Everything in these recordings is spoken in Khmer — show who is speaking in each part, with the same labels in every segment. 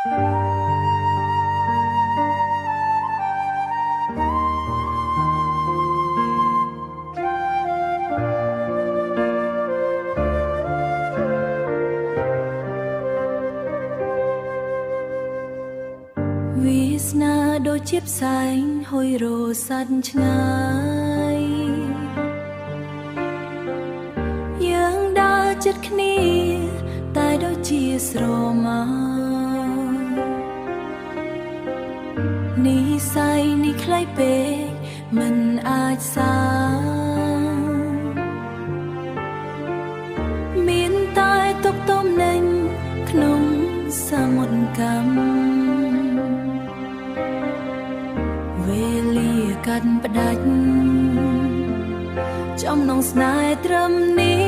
Speaker 1: វាសនាដូចជាផ្សែងហុយរសាច់ឆ្ងាយយើងដើរជិតគ្នាតែដូចជាស្រមោលនិស្ស័យនេះខ្លីពេកមិនអាចសាមានតែទុកទំនេញក្នុងសមុទ្រកម្មវេលាកាត់ផ្ដាច់ចំណងស្នេហ៍ត្រឹមនេះ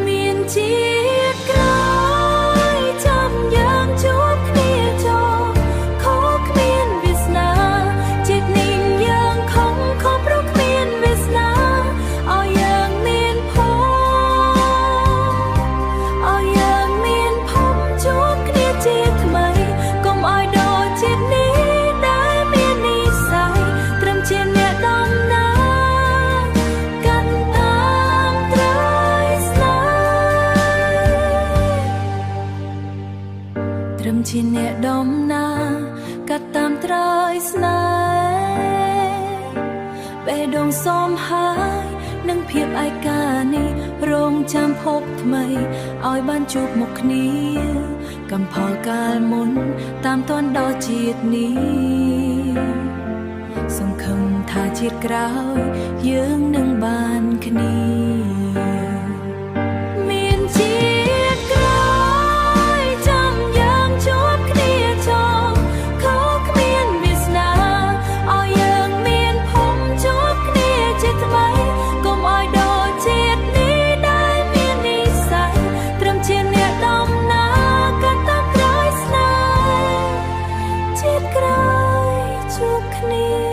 Speaker 1: មានជាតិក្រោយចាំយើងជួបគ្នាចោខុសគ្មានវាសនាជាតិនេះយើងខំព្រោះគ្មានវាសនាឲ្យយើងមានឲ្យយើងមានភពជួបគ្នាជាថ្មីកុំឲ្យដូចជាតិនេះដែលមាននិស្ស័យត្រឹមជាអ្នកដំណើរកាន់តាមត្រើយស្នេហ៍ត្រឹមជាអ្នកដំណើរកាត់តាមត្រើយស្នេហ៍បេះដូងសមហើយនឹងភាពឯកានេះរងចាំភពថ្មីឲ្យបានជួបមុខគ្នាកំផលកាលមុនតាមទាន់ដល់ជាតិនេះសង្ឃឹមថាជាតិក្រោយយើងនឹងបានគ្នាមានជាតិក្រោយចាំយើងជួបគ្នាចោខុសគ្មានវាសនាឲ្យយើងមានភពជួបគ្នាជាថ្មីកុំឲ្យដូចជាតិនេះដែលមាននិស្ស័យត្រឹមជាអ្នកដំណើរកាត់តាមត្រើយស្នេហ៍ជាតិក្រោយជួបគ្នា